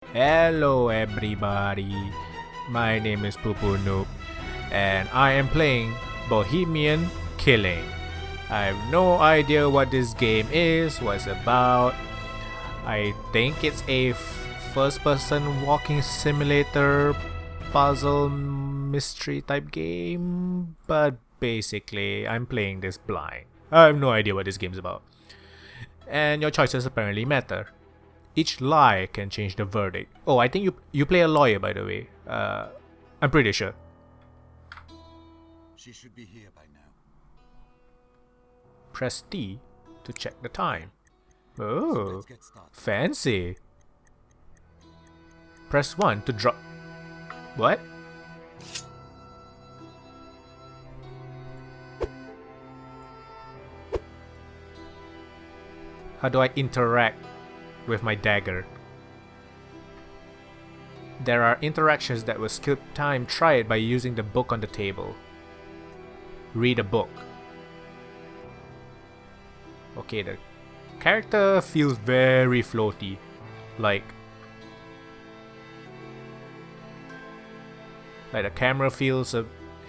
Hello everybody, my name is Poo Noob and I am playing Bohemian Killing. I have no idea what this game is, what it's about. I think it's a first person walking simulator puzzle mystery type game, but basically I'm playing this blind. I have no idea what this game is about. And your choices apparently matter. Each lie can change the verdict. Oh, I think you play a lawyer, by the way. I'm pretty sure. She should be here by now. Press T to check the time. So Oh, let's get started. fancy. Press 1 to drop. What? How do I interact with my dagger? There are interactions that will skip time. Try it by using the book on the table. Read a book. Okay, the character feels very floaty. Like the camera feels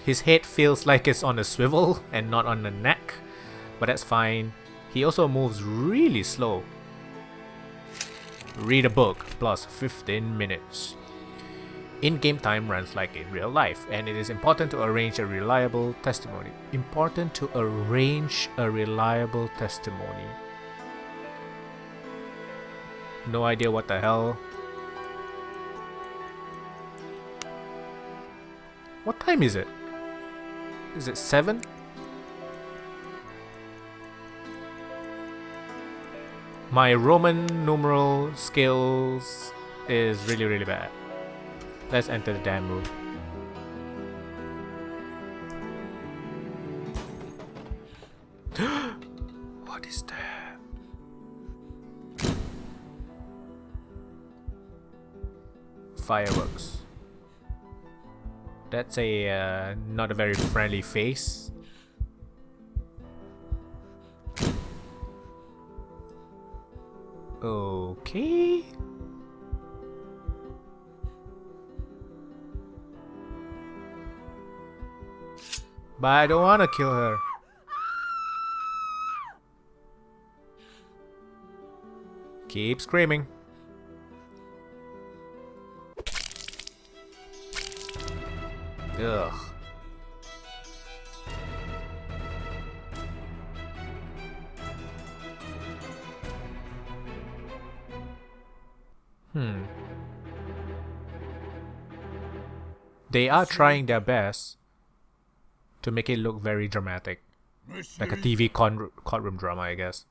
his head feels like it's on a swivel and not on the neck. But that's fine. He also moves really slow. Read a book plus 15 minutes. In-game time runs like in real life, and it is important to arrange a reliable testimony. Important to arrange a reliable testimony. No idea what the hell. What time is it? Is it 7? My Roman numeral skills is really bad. Let's enter the damn room. What is that? Fireworks. That's a not a very friendly face. Okay. But I don't wanna kill her. Keep screaming. Ugh. They are trying their best to make it look very dramatic. Monsieur Like a TV courtroom drama, I guess.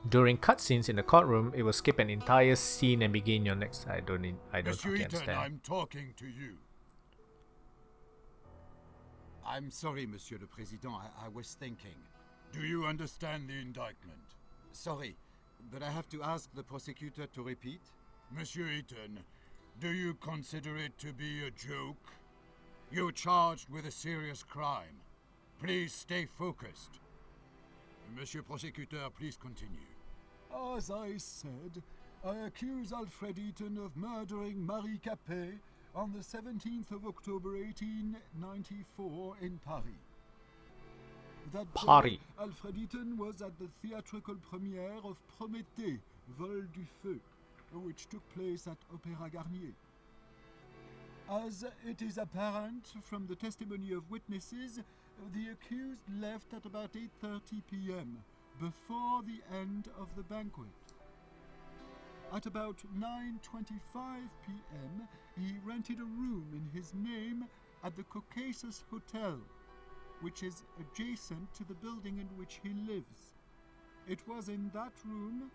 During cutscenes in the courtroom, it will skip an entire scene and begin your next. I don't Monsieur fucking Eaton, understand. I'm talking to you. I'm sorry, Monsieur le Président. I was thinking. Do you understand the indictment? Sorry, but I have to ask the prosecutor to repeat. Monsieur Eaton, do you consider it to be a joke? You're charged with a serious crime. Please stay focused. Monsieur Prosecutor, please continue. As I said, I accuse Alfred Eaton of murdering Marie Capet on the 17th of October 1894 in Paris. That day, Paris. Alfred Eaton was at the theatrical premiere of Prométhée, Vol du Feu, which took place at Opéra Garnier. As it is apparent from the testimony of witnesses, the accused left at about 8:30 p.m. before the end of the banquet. At about 9:25 p.m., he rented a room in his name at the Caucasus Hotel, which is adjacent to the building in which he lives. It was in that room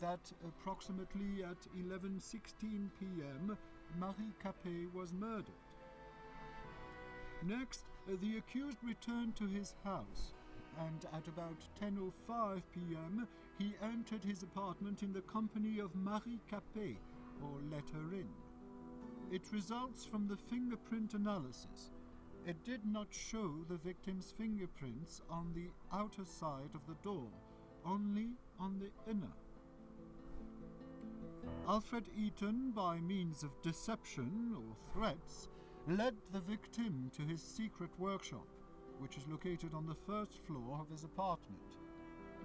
that approximately at 11:16 p.m. Marie Capet was murdered. Next, the accused returned to his house, and at about 10:05 p.m. he entered his apartment in the company of Marie Capet, or let her in. It results from the fingerprint analysis It did not show the victim's fingerprints on the outer side of the door, only on the inner. Alfred Eaton, by means of deception or threats, led the victim to his secret workshop, which is located on the first floor of his apartment.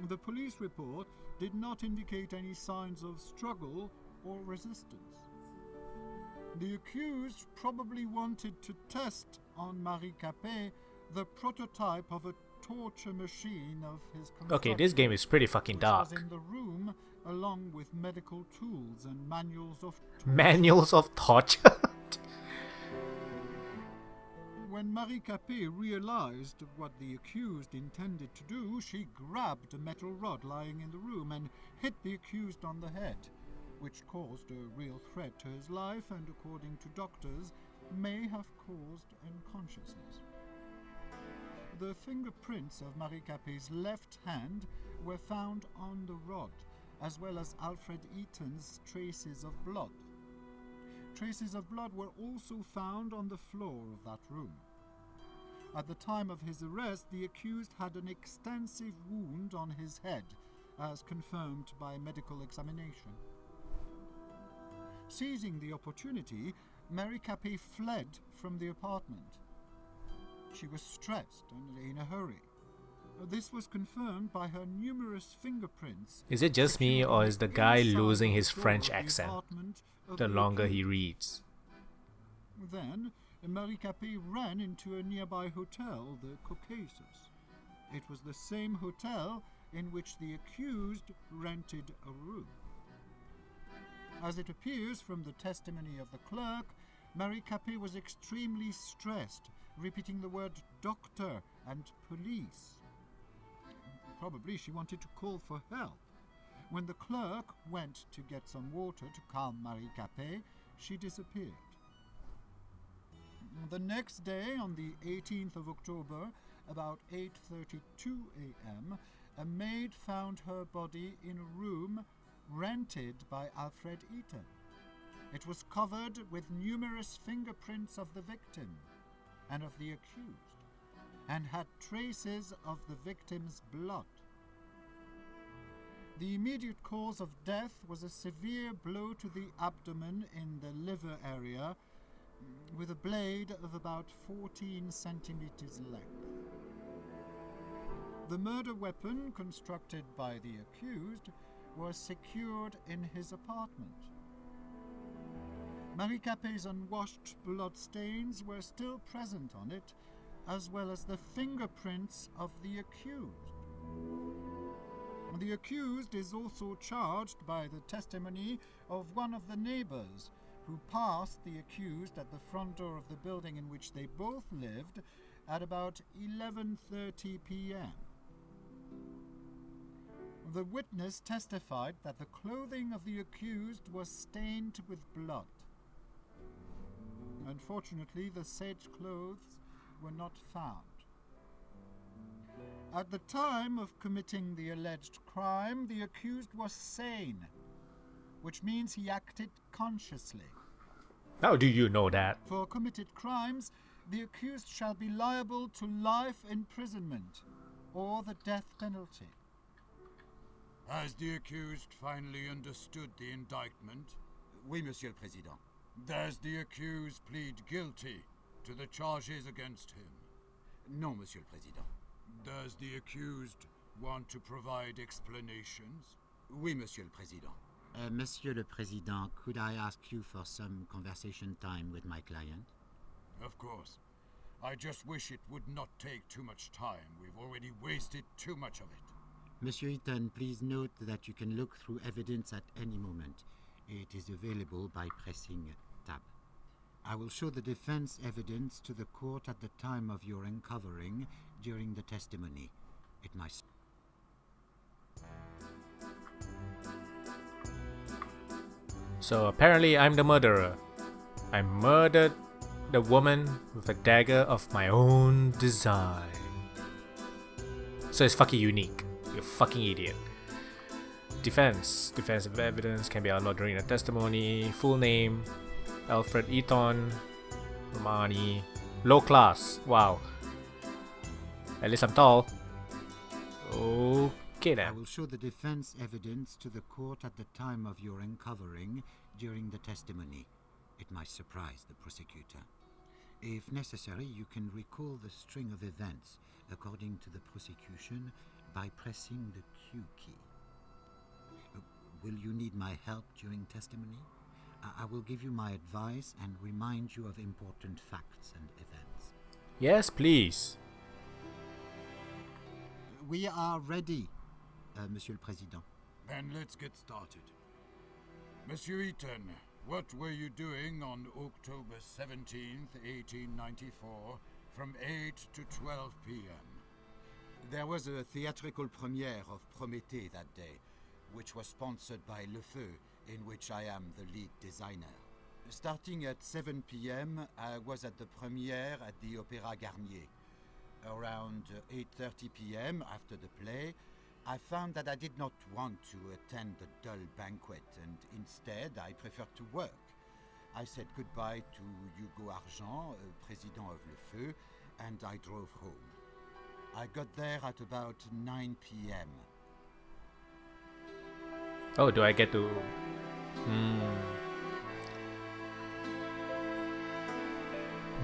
The police report did not indicate any signs of struggle or resistance. The accused probably wanted to test on Marie Capet the prototype of a torture machine of his construction. Okay, this game is pretty fucking dark. Was in the room along with medical tools and manuals of torture. Manuals of torture? When Marie Capet realized what the accused intended to do, she grabbed a metal rod lying in the room and hit the accused on the head, which caused a real threat to his life and, according to doctors, may have caused unconsciousness. The fingerprints of Marie Capet's left hand were found on the rod, as well as Alfred Eaton's traces of blood. Traces of blood were also found on the floor of that room. At the time of his arrest, the accused had an extensive wound on his head, as confirmed by medical examination. Seizing the opportunity, Marie Capet fled from the apartment. She was stressed and in a hurry. This was confirmed by her numerous fingerprints. Is it just me, or is the guy losing his French accent the longer he reads? Then, Marie Capet ran into a nearby hotel, the Caucasus. It was the same hotel in which the accused rented a room. As it appears from the testimony of the clerk, Marie Capet was extremely stressed, repeating the word doctor and police. Probably she wanted to call for help. When the clerk went to get some water to calm Marie Capet, she disappeared. The next day, on the 18th of October, about 8:32 a.m., a maid found her body in a room rented by Alfred Eaton. It was covered with numerous fingerprints of the victim and of the accused, and had traces of the victim's blood. The immediate cause of death was a severe blow to the abdomen in the liver area, with a blade of about 14 centimeters length. The murder weapon, constructed by the accused, was secured in his apartment. Marie Capet's unwashed bloodstains were still present on it, as well as the fingerprints of the accused. The accused is also charged by the testimony of one of the neighbors who passed the accused at the front door of the building in which they both lived at about 11:30 p.m. The witness testified that the clothing of the accused was stained with blood. Unfortunately, the said clothes were not found. At the time of committing the alleged crime, the accused was sane, which means he acted consciously. How do you know that? For committed crimes, the accused shall be liable to life imprisonment or the death penalty. Has the accused finally understood the indictment? Oui, Monsieur le Président. Does the accused plead guilty to the charges against him? Non, Monsieur le Président. Does the accused want to provide explanations? Oui, Monsieur le Président. Monsieur le Président, could I ask you for some conversation time with my client? Of course. I just wish it would not take too much time. We've already wasted too much of it. Monsieur Eaton, please note that you can look through evidence at any moment. It is available by pressing tab. I will show the defense evidence to the court at the time of your uncovering during the testimony. It must... So apparently I'm the murderer. I murdered the woman with a dagger of my own design. So it's fucking unique. You fucking idiot. Defensive evidence can be outlawed during the testimony. Full name: Alfred Eaton, Romani, Low class. Wow. At least I'm tall. Okay I then. will show the defense evidence to the court at the time of your uncovering during the testimony. It might surprise the prosecutor. If necessary, you can recall the string of events according to the prosecution by pressing the Q key. Will you need my help during testimony? I will give you my advice and remind you of important facts and events. Yes, please. We are ready, Monsieur le Président. Then let's get started. Monsieur Eaton, what were you doing on October 17th, 1894, from 8 to 12 p.m.? There was a theatrical premiere of Prométhée that day, which was sponsored by Le Feu, in which I am the lead designer. Starting at 7 p.m., I was at the premiere at the Opéra Garnier. Around 8:30 p.m., after the play, I found that I did not want to attend the dull banquet, and instead I preferred to work. I said goodbye to Hugo Argent, president of Le Feu, and I drove home. I got there at about 9 p.m. Oh, do I get to...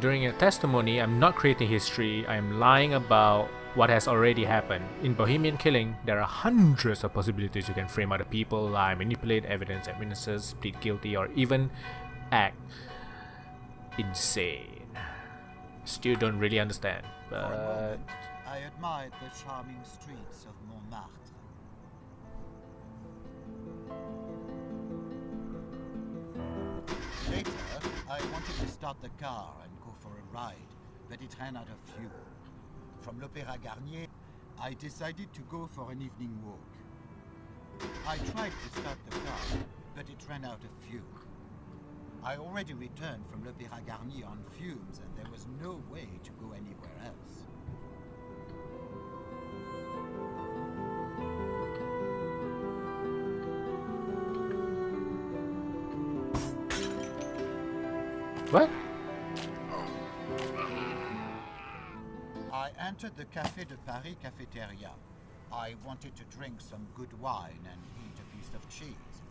During a testimony, I'm not creating history, I'm lying about what has already happened. In Bohemian Killing, there are hundreds of possibilities. You can frame other people, lie, manipulate evidence and witnesses, plead guilty, or even act insane. Still don't really understand, For a but... moment, I admired the charming streets of Montmartre. Later, I wanted to start the car and go for a ride, but it ran out of fuel. From l'Opéra Garnier, I decided to go for an evening walk. I tried to start the car, but it ran out of fuel. I already returned from l'Opéra Garnier on fumes, and there was no way to go anywhere else. What? I entered the Café de Paris cafeteria. I wanted to drink some good wine and eat a piece of cheese.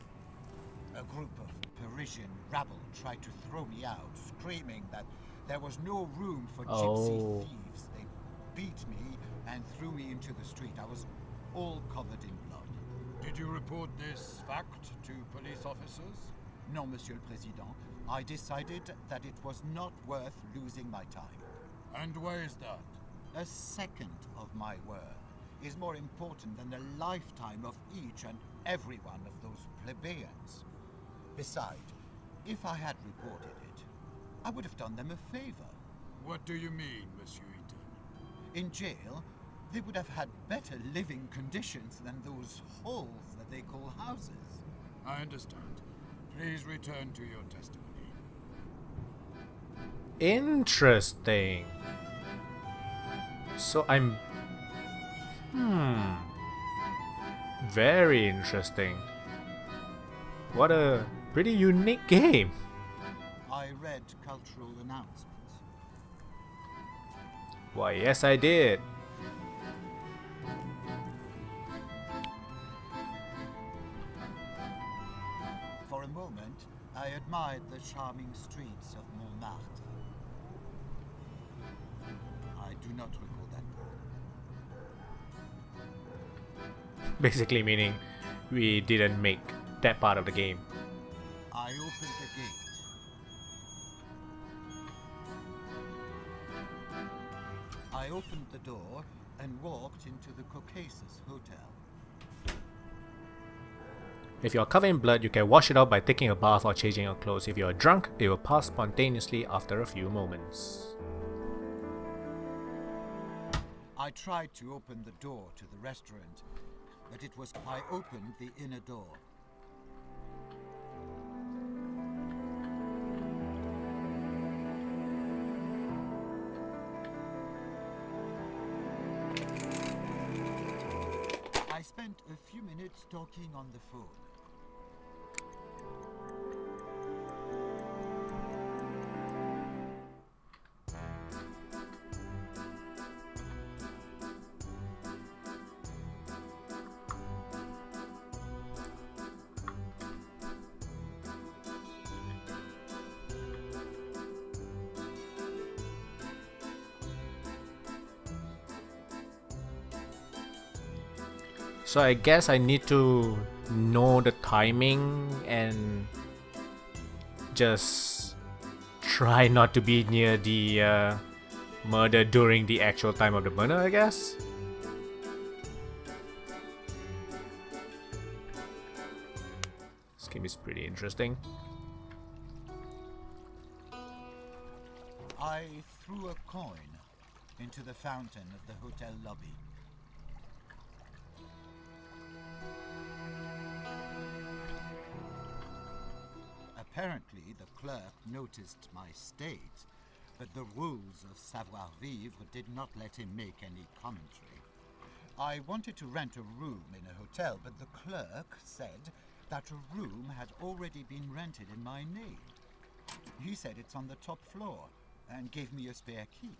A group of Parisian rabble tried to throw me out, screaming that there was no room for gypsy thieves. They beat me and threw me into the street. I was all covered in blood. Did you report this fact to police officers? No, Monsieur le Président. I decided that it was not worth losing my time. And why is that? A second of my word is more important than the lifetime of each and every one of those plebeians. Besides, if I had reported it, I would have done them a favor. What do you mean, Monsieur Eaton? In jail, they would have had better living conditions than those holes that they call houses. I understand. Please return to your testimony. Interesting. So I'm... Very interesting. What a pretty unique game. I read cultural announcements. Why, yes I did. For a moment, I admired the charming streets of Montmartre. I do not recall that part. Basically meaning we didn't make that part of the game. I opened the gate. I opened the door and walked into the Caucasus Hotel. If you're covered in blood, you can wash it out by taking a bath or changing your clothes. If you're drunk, it will pass spontaneously after a few moments. I tried to open the door to the restaurant, but I opened the inner door. I spent a few minutes talking on the phone. So I guess I need to know the timing and just try not to be near the murder during the actual time of the murder, I guess. This game is pretty interesting. I threw a coin into the fountain of the hotel lobby. Apparently, the clerk noticed my state, but the rules of savoir-vivre did not let him make any commentary. I wanted to rent a room in a hotel, but the clerk said that a room had already been rented in my name. He said it's on the top floor and gave me a spare key.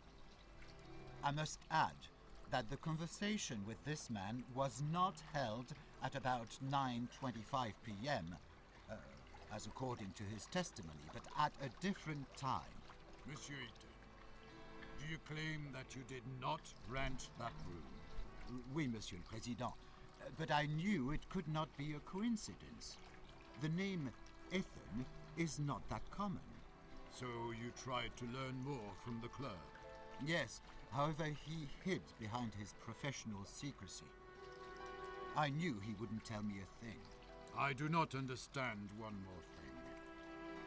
I must add that the conversation with this man was not held at about 9:25 p.m., as according to his testimony, but at a different time. Monsieur Eaton, do you claim that you did not rent that room? Oui, Monsieur le Président, but I knew it could not be a coincidence. The name Ethan is not that common. So you tried to learn more from the clerk? Yes, however, he hid behind his professional secrecy. I knew he wouldn't tell me a thing. I do not understand one more thing.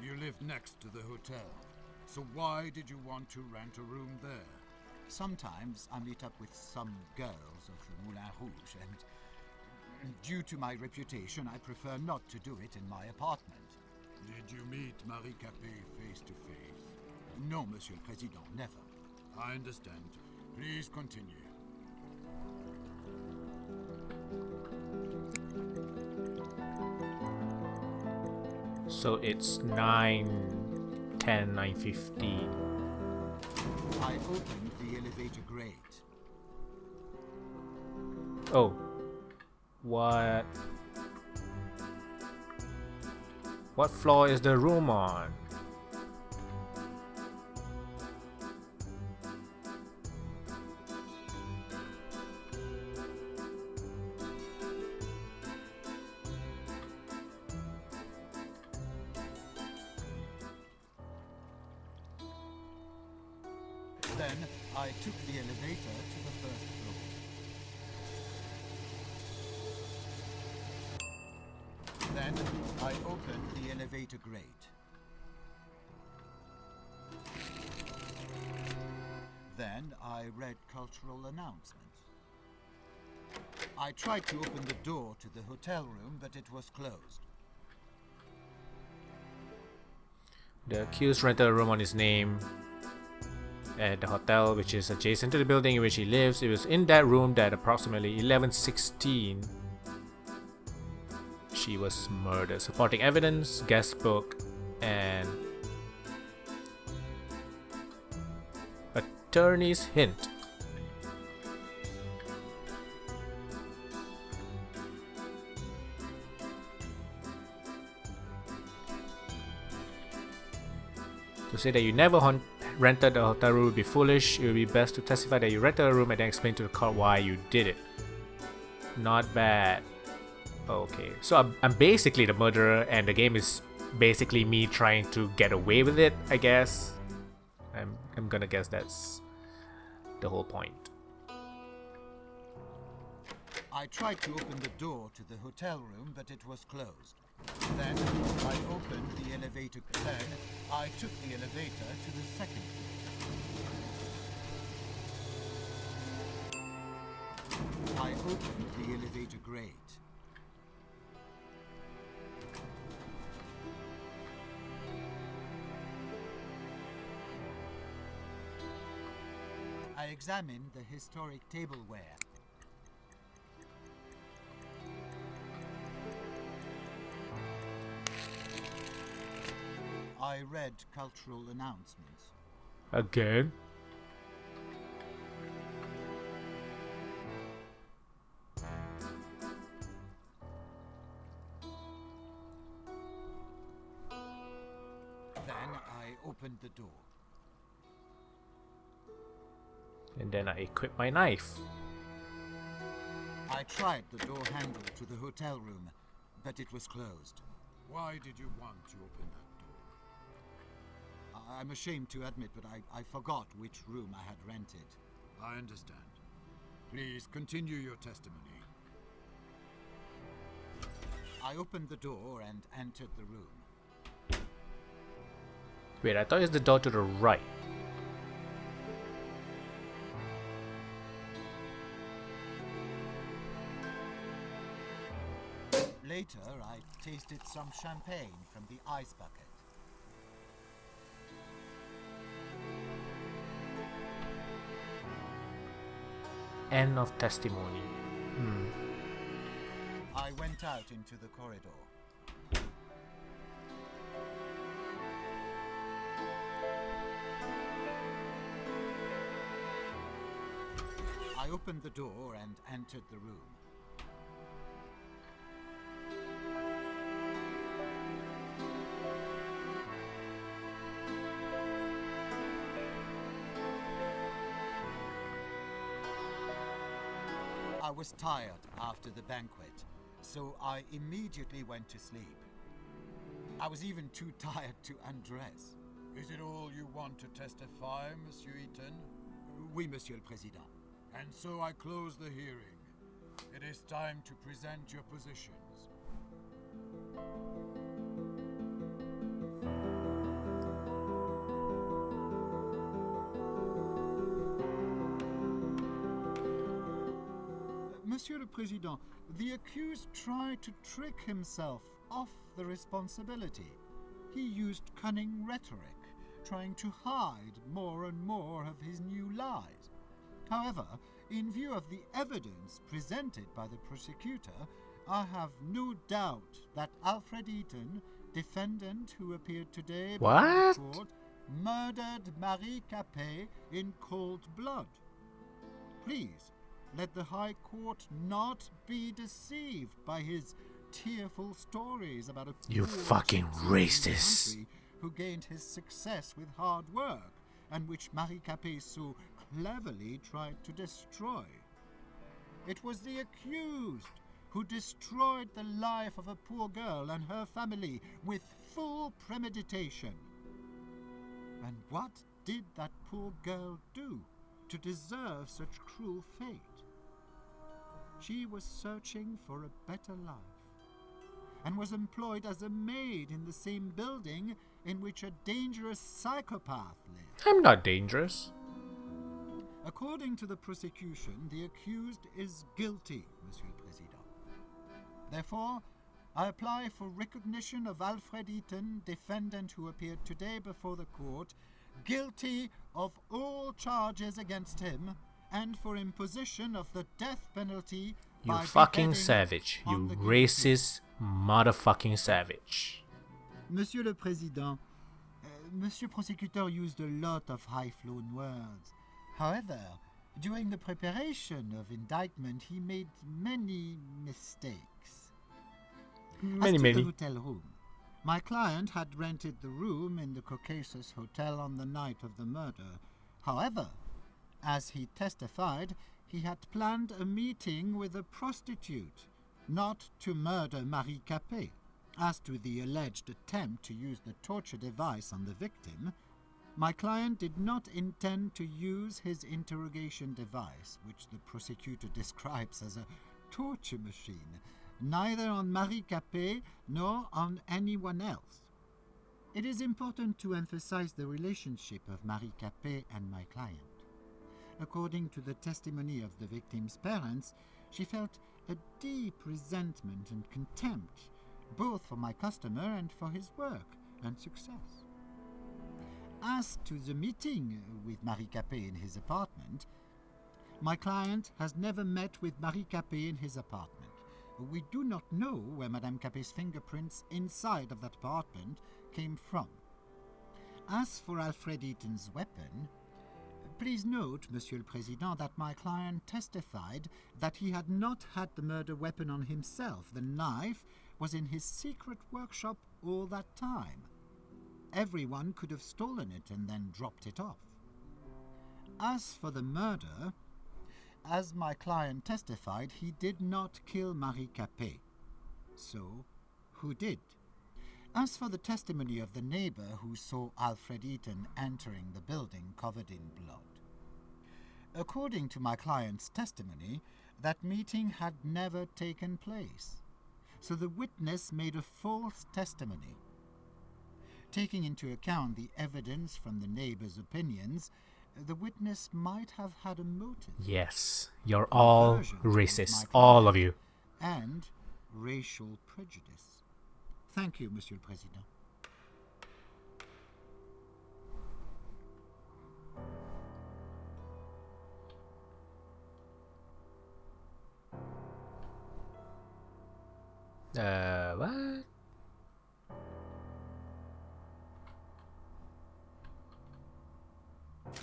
You live next to the hotel, so why did you want to rent a room there? Sometimes I meet up with some girls of the Moulin Rouge, and due to my reputation, I prefer not to do it in my apartment. Did you meet Marie Capet face to face? No, Monsieur le Président, never. I understand. Please continue. So it's 9:10, 9:15. I opened the elevator grate. Oh. What? What floor is the room on? Then I took the elevator to the first floor. Then I opened the elevator grate. Then I read cultural announcements. I tried to open the door to the hotel room, but it was closed. The accused rented a room on his name at the hotel, which is adjacent to the building in which he lives. It was in that room that approximately 11:16 she was murdered. Supporting evidence, guest book, and attorney's hint. To say that you never rented a hotel room would be foolish. It would be best to testify that you rented a room and then explain to the court why you did it. Not bad. Okay, so I'm basically the murderer, and the game is basically me trying to get away with it, I guess. I'm gonna guess that's the whole point. I tried to open the door to the hotel room, but it was closed. Then I opened the elevator. Then I took the elevator to the second floor. I opened the elevator grate. I examined the historic tableware. I read cultural announcements. Again? Then I opened the door. And then I equip my knife. I tried the door handle to the hotel room, but it was closed. Why did you want to open that door? I'm ashamed to admit, but I forgot which room I had rented. I understand. Please continue your testimony. I opened the door and entered the room. Wait, I thought it's the door to the right. Later, I tasted some champagne from the ice bucket. End of testimony. I went out into the corridor. I opened the door and entered the room. I was tired after the banquet, so I immediately went to sleep. I was even too tired to undress. Is it all you want to testify, Monsieur Eaton? Oui, Monsieur le Président. And so I close the hearing. It is time to present your positions. Monsieur le Président, the accused tried to trick himself off the responsibility. He used cunning rhetoric, trying to hide more and more of his new lies. However, in view of the evidence presented by the prosecutor, I have no doubt that Alfred Eaton, defendant who appeared today before What? the court, murdered Marie Capet in cold blood. Please, let the High Court not be deceived by his tearful stories about a You poor fucking gypsy in the racist. country who gained his success with hard work, and which Marie Capet so cleverly tried to destroy. It was the accused who destroyed the life of a poor girl and her family with full premeditation. And what did that poor girl do to deserve such cruel fate? She was searching for a better life, and was employed as a maid in the same building in which a dangerous psychopath lived. I'm not dangerous. According to the prosecution, the accused is guilty, Monsieur le Président. Therefore, I apply for recognition of Alfred Eaton, defendant who appeared today before the court, guilty of all charges against him, and for imposition of the death penalty You by fucking beheading savage. on You the guilty. racist motherfucking savage. Monsieur le Président, Monsieur Prosecutor used a lot of high-flown words. However, during the preparation of indictment, he made many mistakes. As to the hotel room, my client had rented the room in the Caucasus Hotel on the night of the murder. However, as he testified, he had planned a meeting with a prostitute, not to murder Marie Capet. As to the alleged attempt to use the torture device on the victim, my client did not intend to use his interrogation device, which the prosecutor describes as a torture machine, neither on Marie Capet nor on anyone else. It is important to emphasize the relationship of Marie Capet and my client. According to the testimony of the victim's parents, she felt a deep resentment and contempt, both for my customer and for his work and success. As to the meeting with Marie Capet in his apartment, my client has never met with Marie Capet in his apartment. We do not know where Madame Capet's fingerprints inside of that apartment came from. As for Alfred Eaton's weapon, please note, Monsieur le Président, that my client testified that he had not had the murder weapon on himself. The knife was in his secret workshop all that time. Everyone could have stolen it and then dropped it off. As for the murder, as my client testified, he did not kill Marie Capet. So, who did? As for the testimony of the neighbor who saw Alfred Eaton entering the building covered in blood, according to my client's testimony, that meeting had never taken place. So the witness made a false testimony. Taking into account the evidence from the neighbor's opinions, the witness might have had a motive. Yes, you're all racist, all of you. And racial prejudice. Thank you, Monsieur le Président. What?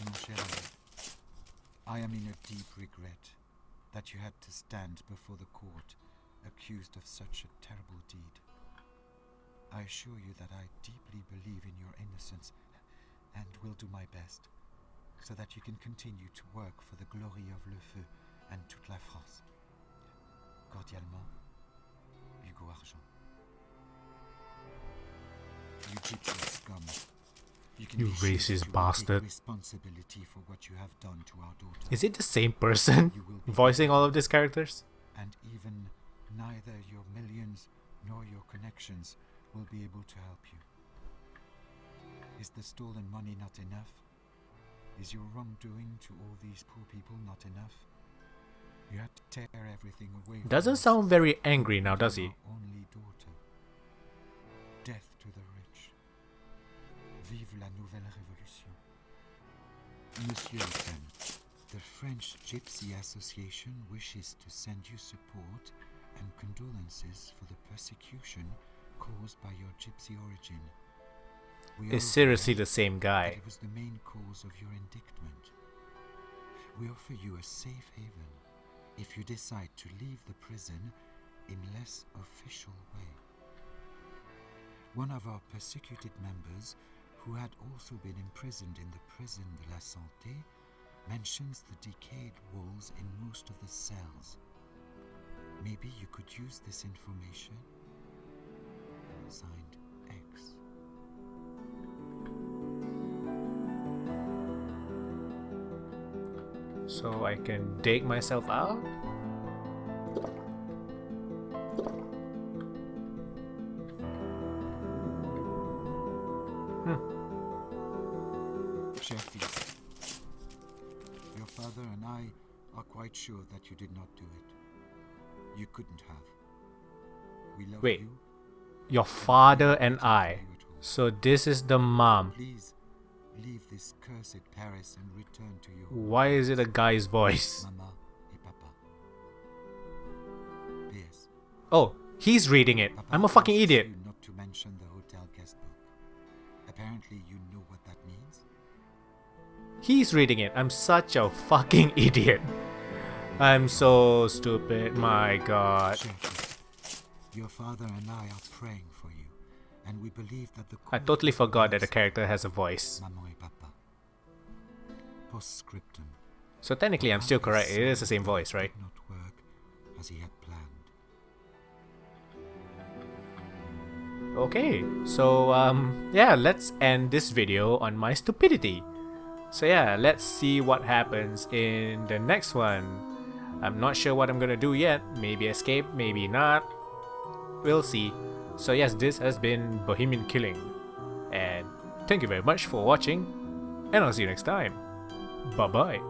Mon cher ami, I am in a deep regret that you had to stand before the court accused of such a terrible deed. I assure you that I deeply believe in your innocence and will do my best so that you can continue to work for the glory of Le Feu and toute la France. Cordialement, Hugo Argent. You gypsy scum. You racist bastard. Responsibility for what you have done to our daughter. Is it the same person voicing all of these characters? And even neither your millions nor your connections will be able to help you. Is the stolen money not enough? Is your wrongdoing to all these poor people not enough? You had to tear everything away. Doesn't sound very angry now, does he? Our only daughter. Death to the rich. Vive la nouvelle révolution. Monsieur Eaton, the French Gypsy Association wishes to send you support and condolences for the persecution caused by your gypsy origin. It's seriously the same guy. It was the main cause of your indictment. We offer you a safe haven if you decide to leave the prison in less official way. One of our persecuted members, who had also been imprisoned in the prison de la Santé, mentions the decayed walls in most of the cells. Maybe you could use this information. Signed, X. So I can dig myself out? Cher fils, your father and I are quite sure that you did not do it. You couldn't have. We love Wait. you. Your father and I. So this is the mom. Please leave this cursed Paris and return to your Why is it a guy's voice? Mama et Papa. P.S. Oh, he's reading it. Papa I'm a fucking asks idiot. you not to mention the hotel guest book. Apparently you know what that means. He's reading it. I'm such a fucking idiot. I'm so stupid. My god. Cher fils, your father and I are praying for you, and we believe that the I totally forgot that the character has a voice. Maman et Papa. Postscriptum. So technically I'm still correct. It is the same voice, right? Did not work as he had planned. Okay, so yeah, let's end this video on my stupidity. So yeah, let's see what happens in the next one. I'm not sure what I'm gonna do yet. Maybe escape, maybe not. We'll see. So yes, this has been Bohemian Killing. And thank you very much for watching. And I'll see you next time. Bye bye.